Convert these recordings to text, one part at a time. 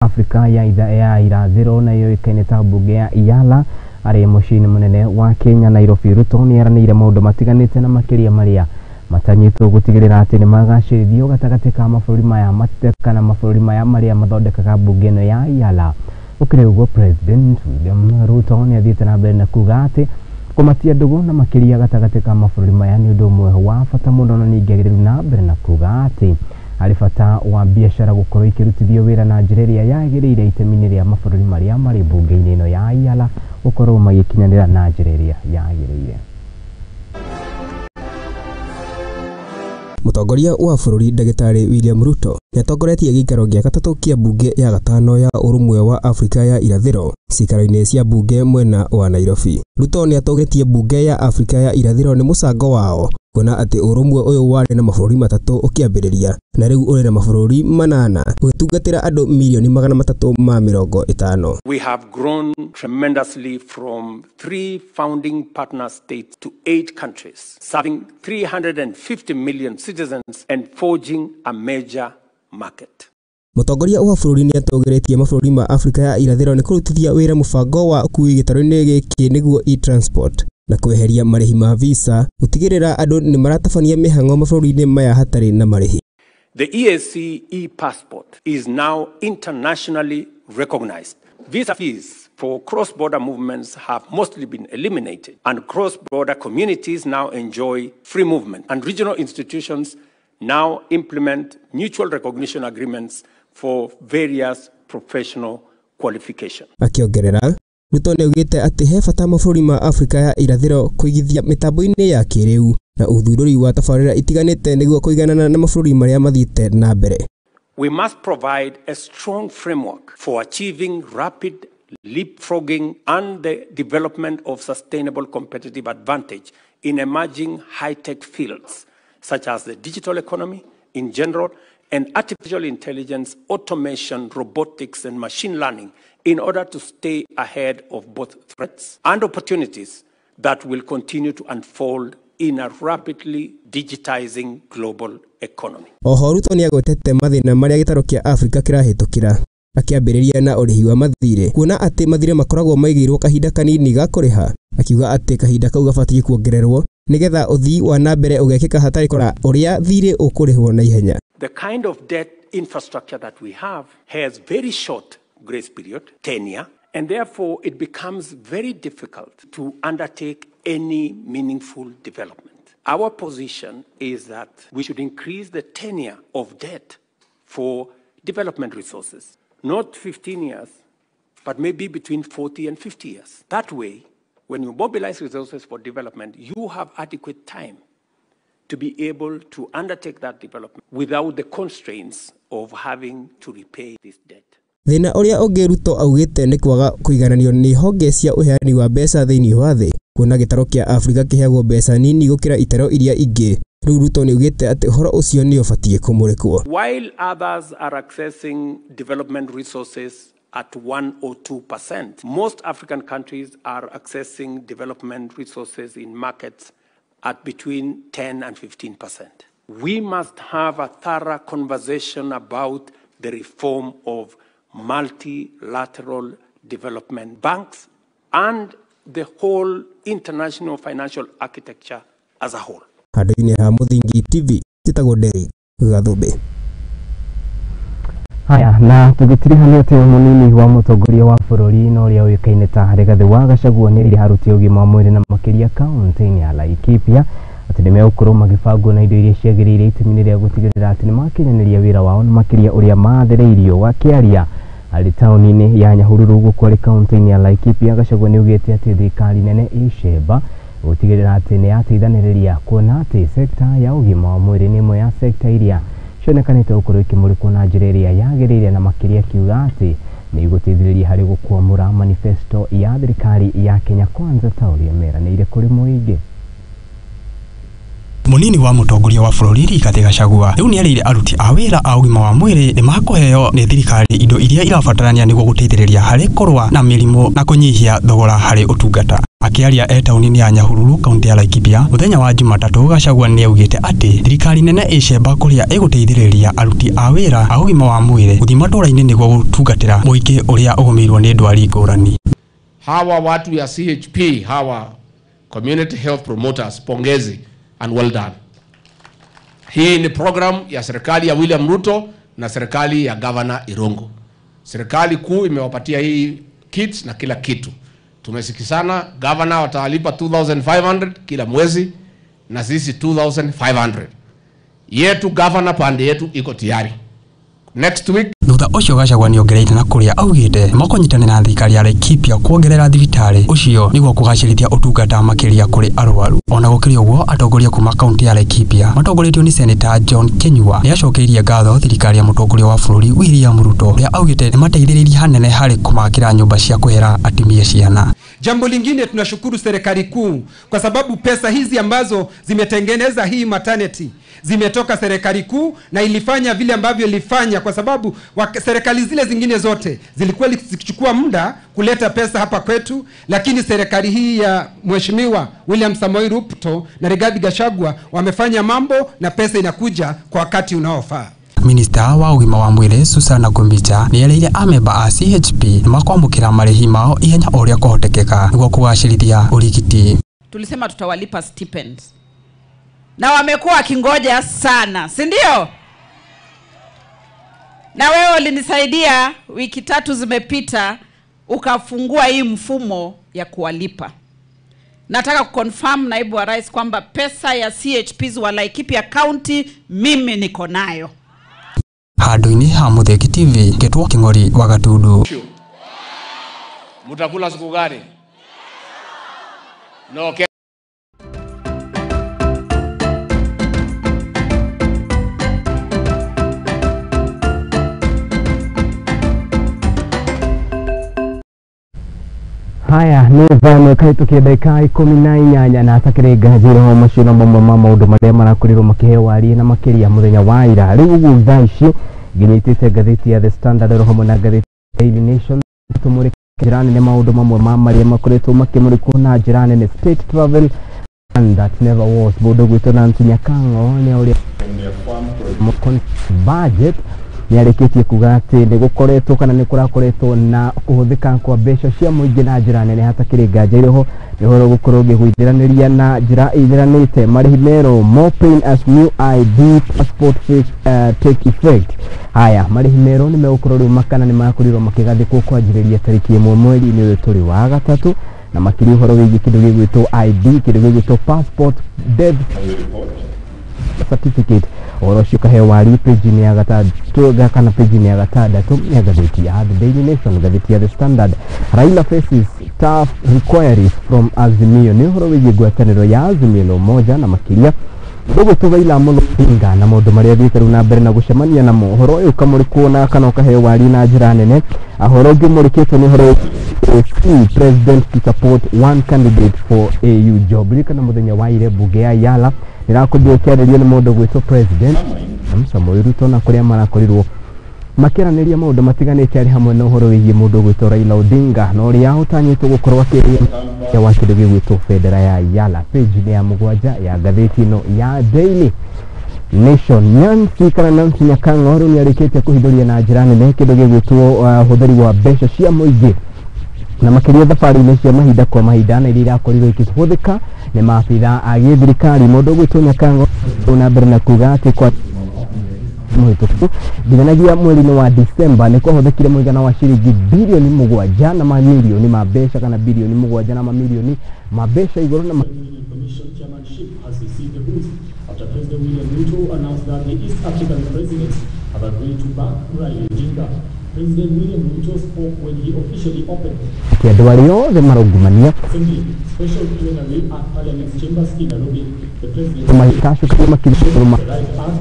Afrika ya irathiro nayo ikaine ta mbunge ya Iyala ari mucini munene wa Kenya Nairobi. Ruto ni aranire maundu matiganite na makiria maria matanyitwo gutigirira ati ni magacirithio gatagati ka mabũrũri maya mateka na mabũrũri maya maria mathondekaga mbunge ino ya Iyala. Ukiri uguo President William Ruto ni athiite na mbere na kuga ati kumatia ndugu na makiria gatagati ka mabũrũri maya ni undu umwe wa bata muno, na ningi agiriru na mbere na kuga ati ari bata wa biashara gukorwo ikirutithio wira na njira iria yagiriire itemi-ini ria mabũrũri maria mari mbunge-ini ino ya Iyala gukorwo magikinyanira na njira iria yagiriire. Mutongoria wa bũrũri Ndagĩtarĩ William Ruto ni atongoretie gĩikaro gĩa gatatũ kĩa mbunge ya gatano ya Ũrũmwe wa Afrika ya Irathĩro cikaro-inĩ cia mbunge mwena wa Nairobi. Ruto ni atongoretie mbunge ya Afrika ya Irathĩro ni mũcango wao kuona ati ũrũmwe ũyũ warĩ na mabũrũri matatũ ũkĩambĩrĩria na rĩu ũrĩ na mabũrũri manana ũgĩtungatĩra andũ milioni 350. We have grown tremendously from 3 founding partner states to 8 countries, serving 350 million citizens and forging a major market. Mutongoria wa bũrũri ni atongoretie mabũrũri ma Afrika ya Irathĩro ni kũrutithia wĩra mũbango wa ũkui gĩtarũ-inĩ gĩkĩ nĩguo e-transport na kweheria marĩhi ma visa gutigirira andũ ni maratabania mĩhang'o mabũrũri-inĩ maya hatarĩ na marĩhi. The EAC e-passport is now internationally recognized. Visa fees for cross-border movements have mostly been eliminated, and cross-border communities now enjoy free movement, and regional institutions now implement mutual recognition agreements for various professional qualifications. Akiongerera, Ruto ni augite ati he bata mabũrũri ma Afrika ya Irathĩro kũigithia mitambo-ini ya kĩrĩu na uthundũri wa tabarĩra itiganĩte nĩguo kũiganana na mabũrũri marĩa mathiĩte na mbere. We must provide a strong framework for achieving rapid leapfrogging and the development of sustainable competitive advantage in emerging high-tech fields such as the digital economy in general and artificial intelligence, automation, robotics, and machine learning in order to stay ahead of both threats and opportunities that will continue to unfold in a rapidly digitizing global economy. Oho Ruto ni agwetete mathina maria gĩtarũ kĩa Afrika kĩrahĩtũkĩra, akĩambĩrĩria na ũrĩhi wa mathirĩ, kuona atĩ mathirĩ makoragwo maigĩirwo kahinda kanini ga kũrĩha, akiuga atĩ kahinda kau gabatiĩ kuongererwo nigetha ũthii wa na mbere ũgekĩka hatarĩ kora ũrĩa thirĩ ũkũrĩhwo na ihenya. The kind of debt infrastructure that we have has very short grace period, 10 years, and therefore it becomes very difficult to undertake any meaningful development. Our position is that we should increase the tenure of debt for development resources, not 15 years, but maybe between 40 and 50 years. That way, when you mobilize resources for development, you have adequate time to be able to undertake that development without the constraints of having to repay this debt. Thina ũrĩa ũngĩ Ruto augĩte nĩ kwaga kũigananio nĩ honge cia ũheani wa mbeca thĩinĩ wa thĩ, kuona gĩtarũ kĩa Afrika kĩheagwo mbeca nini gũkĩra itaro iria ingĩ. Rĩu Ruto nĩ augĩte atĩ ũhoro ũcio nĩ ũbatiĩ kũmũrĩkwo. While others are accessing development resources at 1 or 2%, most African countries are accessing development resources in markets at between 10 and 15%. We must have a thorough conversation about the reform of multilateral development banks and the whole international financial architecture as a whole. Handũ-inĩ ha Mũthingi TV, njĩtagwo Derek Gathũbe. Haya, na tũgĩtirihania atĩ mũnini wa mũtongoria wa bũrũri na ũrĩa ũĩkaine ta Rigathĩ wa Gachagua nĩ aruti ũgima wa mwĩrĩ na makĩria kaunti-inĩ ya Laikipia atĩ nĩ megũkorwo magĩbangwo na indo iria ciagĩrĩire itemi-inĩ rĩa gũtigĩrĩra atĩ nĩ makinyanĩria wĩra wao na makĩria ũrĩa mathĩrĩirio wakĩaria arĩ taũni-inĩ ya Nyahururu gũkũ arĩ kaunti-inĩ ya Laikipia. Gachagua nĩ augĩte atĩ thirikari nene icemba gũtigĩrĩra atĩ nĩ yateithanĩrĩria kuona atĩ sekta ya ũgima wa mwĩrĩ nĩ ĩmwe ya sekta iria cionekanĩte gũkorwo ikĩmũrĩkwo na njĩra ĩrĩa yagĩrĩire, na makĩria akiuga atĩ nĩ igũteithĩrĩria harĩ gũkwamũra manifesto ya thirikari ya Kenya Kwanza ta ũrĩa meranĩire kũrĩ mũingĩ. Munini wa mutongoria wa bururi Igaguriro Gachagua riu ni arire aruti a wira a ugima wa mwiri ni makuheo ni thirikari indo iria irabatarania niguo guteithĩrĩria hari kurwa na mirimu na kunyihia thogora hari utungata. Akiaria tauni-ini ya Nyahururu kaunti ya Laikipia muthenya wa Jumatatu, Gachagua ni augite ati thirikari nene icemba kuria iguteithĩrĩria aruti a wira a ugima wa mwiri guthii matũra-ini niguo gutungatĩra muingi uria ugumirwo ni ndwari ngũrani. Hawa watu ya CHP, hawa community health promoters, pongezi and well done. Hii ni program ya serikali ya William Ruto na serikali ya Governor Irungu. Serikali kuu imewapatia hii kits na kila kitu. Tumesikizana, governor watalipa 2,500 kila mwezi na sisi 2,500. Yetu governor pande yetu iko tayari. Next week thutha ucio Gachagua ni ongereire na kuria augite makonyitana na thirikari ya Laikipia kuongerera thibitari ucio niguo kugacirithia utungata makiria kuri arwaru. Ona gukiri uguo, atongoria kuma kaunti ya Laikipia matongoretio ni Senator John Kenyua ni acokeirie ngatho thirikari ya mutongoria wa bururi William Ruto ria augite ni mateithĩrĩria hanene hari kumakira nyumba cia kuhera atumia ciana. Jambo lingine, tunashukuru serikali kuu kwa sababu pesa hizi ambazo zimetengeneza hii maternity zimetoka serikali kuu na ilifanya vile ambavyo ilifanya kwa sababu serikali zile zingine zote zilikuwa zikichukua muda kuleta pesa hapa kwetu, lakini serikali hii ya Mheshimiwa William Samoei Ruto na Rigathi Gachagua wamefanya mambo na pesa inakuja kwa wakati unaofaa. Minister wa ugima wa mwiri Susana Gumbicha ni ereire amemba a CHP makwamukira marihi mao ihenya uria kuhotekeka niguo kugacirithia urigiti. Tulisema tutawalipa stipend na wamekuwa wakingoja sana, si ndio? Na wewe ulinisaidia, wiki 3 zimepita ukafungua hii mfumo ya kuwalipa. Nataka kuconfirm naibu wa rais kwamba pesa ya CHPs wa Laikipia County mimi niko nayo. Handu-ini ha Mutheki TV, Getwo King'ori wa Gatundu. Mutakula siku gani? No, okay. Haya ni vano kaitukia dakika 18 na atakire Igaguriro macino mamwe ma maundu maria marakorirwo makiheo arie na makiria muthenya wa ira. Riu thutha ici nginyitite ngatheti ya The Standard roho na ngatheti Daily Nation tumuri jirani ne maundu mamwe ma maria makoretwo makimurikwo na jirani ne state travel and that never was bodo gwito na Ntunyakango ni uri budget ni areketie kuga ati ni gukoretwo kana ni kurakoretwo na kuhuthika kwa mbeca cia muingi na njira nene hatakiri nganja iriho ni horo gukorwo ngiguithiraniria na njira ithiranite marihi mero more pain as new ID passport take effect. Haya marihi mero ni megukorwo riu makana ni makorirwo makigathikwo kwanjiriria tariki 1 mweri ni uyu turi wa gatatu na makiri horo wigi kindu gigwitwo ID kindu gigwitwo passport death certificate oro shuka hewari page ni ya gatatu kana page ni ya gatatu ya gatheti ya The Daily Nation, gatheti ya The Standard. Raila faces tough inquiries from Azimio ni horo wigi gwataniro ya Azimio moja na makiria dogo to Raila muno pinga na maundu maria thitharu na mbere na gucemania na mohoro uyu kamurikwo na kana ukahewari na njira nene ahoro ngimurikitwo ni horo president to support one candidate for AU job likana muthenya wa ire bunge ya Yala nirakuthio kiarerio ni mundu gwitwo president Samoei Ruto na kuria marakorirwo makiraniria maundu matiganite ari hamwe na uhoro wigi mundu gwitwo Raila Odinga no ria utanyitwo gukorwo akiria ya wakidu gwitwo federa ya Yala. Page ya mugwanja ya gatheti no ya Daily Nation. Nancy kana Nancy Nyakango ni areketie kuhithuria na njira nene kindu gigwitwo huthari wa mbeca cia muingi na makiria thabari-ini cia mahinda kwa mahinda na iria irakorirwo ikihũthĩka ni maabitha a gĩthirikari. Mũndũ gwitwo Nyakango na mbere na kuga ati kwa muhituku nginyagia mweri-ini wa December ni kwahuthĩkire mũigana wa ciringi bilioni 7 na mamilioni ma mbeca kana bilioni 7 na mamilioni ma mbeca igũrũ na Commission chairmanship has received the boost after President William Ruto announced that the East African presidents have agreed to back Raila Odinga. President William Ruto spoke when he officially opened kĩndũ arĩo the marungumania special plenary at Parliament's chambers in Nairobi. The president maikashuka makiruma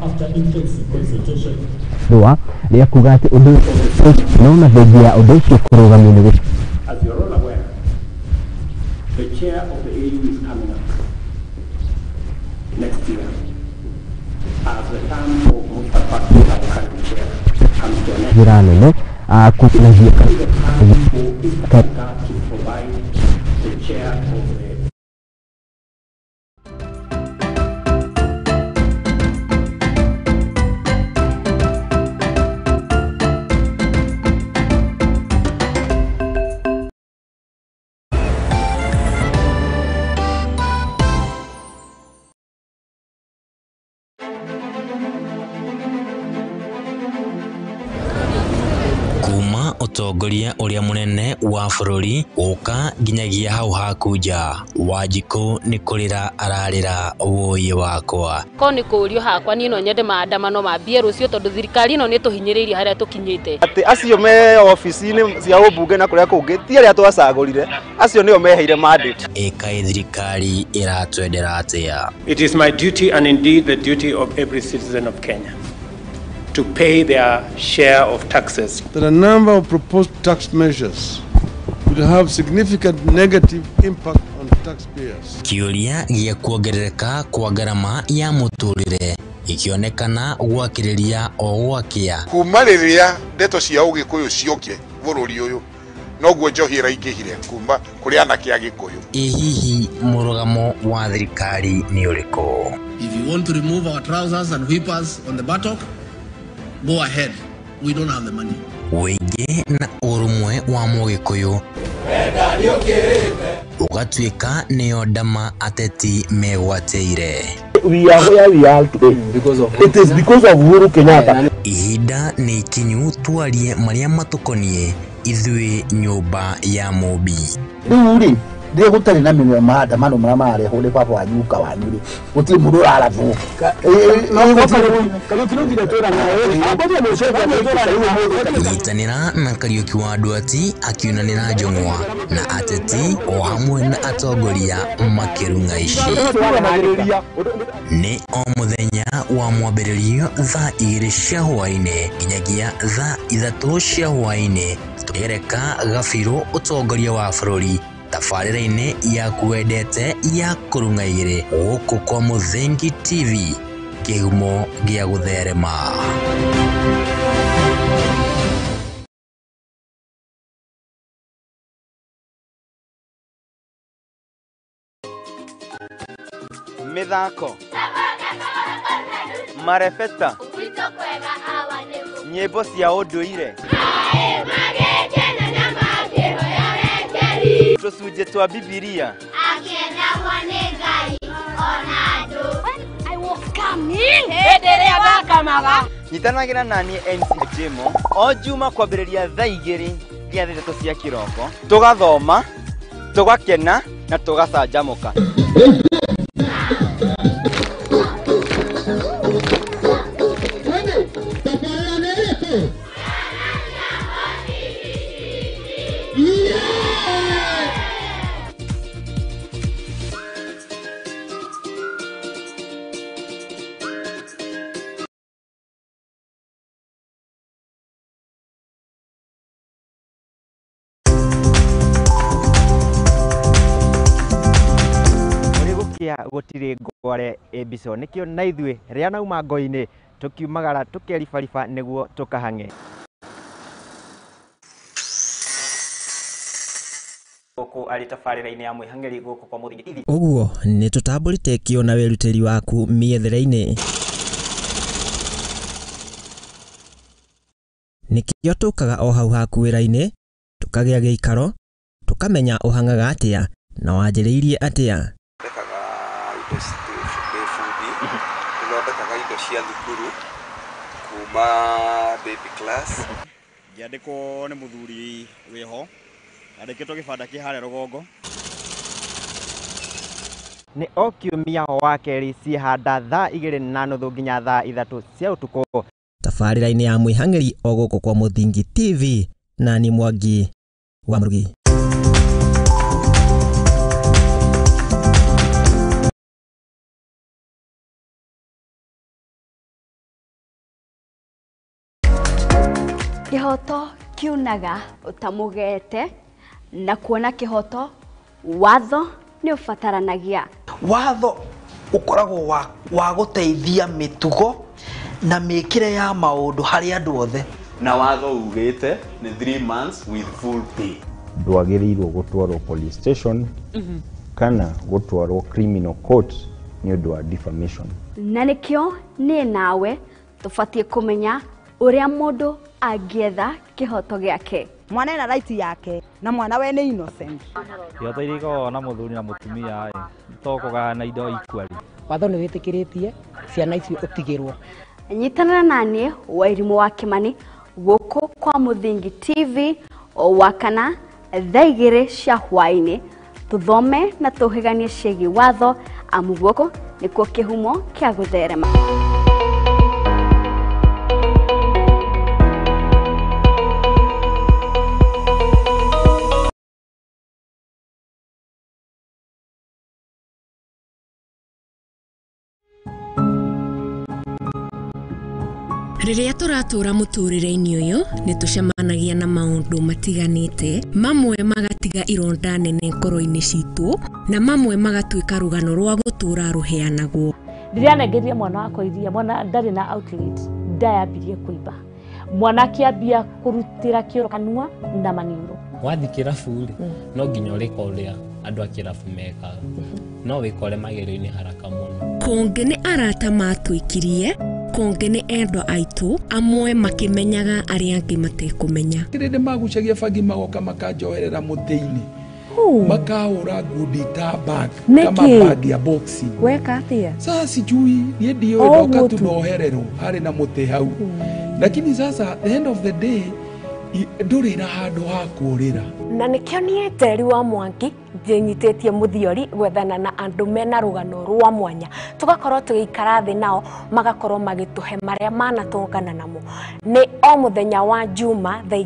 after intensive consultation. Doa ya kuga ati undu naona thegea undu ucio kurugamio ni As you're all aware, the chair of the AU is coming up next year. njĩra nene kũnagia to provide the chair of the utongoria uria munene wa bururi uka nginyagia hau hakuja Wanjiku ni kurira ararira woyi wakwa ko ni kurio hakwa ni no nyende maandamano mambie rucio tondu thirikari no ni tuhinyiririe haria tukinyite ati acio me ofisi-ini cia ubunge na kuria kungi ti aria twacagurire acio nio meheire mandate eka thirikari iratwendera atia. It is my duty and indeed the duty of every citizen of Kenya to pay their share of taxes. There are a number of proposed tax measures will have significant negative impact on taxpayers. Kiuria gia kuongerereka kwa garama ya muturire ikionekana gwakiriria o gwakia kuma riria ndeto cia ugikuyu cioke bururi uyu noguo njohira ingihire kuma kuri anake agikuyu. Hihi murugamo wa thirikari ni uriko? If you want to remove our trousers and whippers on the buttock, go ahead. We don't have the money. Wege na urumwe wa Mugikuyu ugatuika niyo ndama ateti megwateire. We are where we are today it is because of Uhuru Kenyatta. Ihinda ni ikinyu twarie maria matukonie ithui nyumba ya Mobi. Bururi ndiye gutari na minwe maandamano maria marehwo ni baba wa nyuka wanyu ri guti mundu arabu nyitanira na Kariuki wa Ndwati akiunanira Njong'wa na ateti o hamwe na atongoria makirunga ici ni o muthenya wa mwambĩrĩrio thaa 2 cia hwaĩ-inĩ nginyagia thaa 3 cia hwaĩ-inĩ tugereka gabiro utongoria wa bũrũri tabarĩra-inĩ ya kuendete ya kurunga igĩrĩ gũkũ kwa Muthengi TV kĩhumo gĩa gũtherema. Mithako marebeta nyĩmbo cia ũndũire tũcunjĩ twa Bibilia nyitanagĩra naniĩ MC Jimo o Juma kwambĩrĩria thaa 2 nginya 3 cia kĩroko tũgathoma tũgakena na tũgacanjamũka. Gutire ngware ebiso nikio na ithuĩ rĩa nauma ngo-inĩ tukiumagara tukeribariba nĩguo tukahang'e gũkũ arĩ tabarĩra-inĩ ya mwĩhang'ĩri gũkũ kwa Muthengi TV. Ũguo nĩ tũtambũrĩte kĩo na wĩrutĩri waku mĩethere-inĩ nikio tukaga o hau haku wĩra-inĩ tukagĩa gĩikaro tukamenya ũhangaga atĩa na wanjĩrĩirie atĩa. Tuthondekaga indo cia thukuru kuma baby class. Ngiandĩkwo nĩ mũthuri wĩho andĩkĩtwo kĩbanda kĩ harĩa rũgongo. Nĩ o kiumia wa kerĩ ciĩhanda thaa 2:30 nginya thaa 3 cia ũtukũ tabarĩra-inĩ ya mwĩhang'ĩri o gũkũ kwa Muthengi TV na ni Mwangi wa Mũrugi. Kihoto kiunaga utamugete na kuona kihoto watho ni ufataranagia. Watho ukoragwo wa guteithia mitugo na mikire ya maundu hari andu othe na watho ugite ni 3 months with full pay. Ndwagĩrĩirwo gũtwarwo police station kana gũtwarwo criminal court nĩ ũndũ wa defamation. Na nĩkĩo nĩ nawe tũbatie kũmenya ũrĩa mũndũ angĩetha kĩhoto gĩake. Mwana ena right yake na mwana we nĩ innocent. Kĩhoto iria ikoragwo na mũthuri na mũtumia to kũgayana indo equally. Watho nĩ wĩtĩkĩrĩtie ciana icio ũtigĩrwo. Nyitanĩra naniĩ Wairimũ wa Kimani gũkũ kwa Mũthingi TV wakana thaa 2 cia hwaĩ-inĩ tũthome na tũhĩganie ciĩgiĩ watho amu guoko nĩkuo kĩhumo kĩa gũtherema. Rĩrĩa tũratũra mũtũrĩre-inĩ ũyũ nĩ tũcemanagia na maũndũ matiganĩte, mamwe magatiga ironda nene ngoro-inĩ citũ na mamwe magatuĩka rũgano rwa gũtũra rũheanagwo. Rĩrĩa nengeria mwana wakwa iria, mwana ndarĩ na outlet, ndayambirie kũimba. Mwana akĩambia kũrutĩra kĩoro kanua na maniũrũ. Wathi kĩrabu no nginya ũrĩka ũrĩa andũ a kĩrabu mekaga, no wĩkore magerio-inĩ haraka mũno. Konge nĩ arata matwĩkirie, konge nĩ endwa aitũ, amwe makĩmenyaga arĩa angĩ matekũmenya. Rĩrĩa magucagia bangi magoka makanjoherera mũtĩ-inĩ, makahũra ngundi ta bag kama bag ya boxing. Weka atĩa? Sasa sijui niĩ ndiũĩ ndoka tu ndohererwo harĩ na mũtĩ hau. Lakini sasa the end of the day ndũrĩ na handũ ha kũũrĩra. Na nĩkĩo niĩ Teri wa Mwangi njĩnyitĩtie mũthiori gwethana na andũ mena rũgano rwa mwanya, tũgakorwo tũgĩikara thĩ nao magakorwo magĩtũhe marĩa manatũngana namo. Nĩ o mũthenya wa Juma thaa 2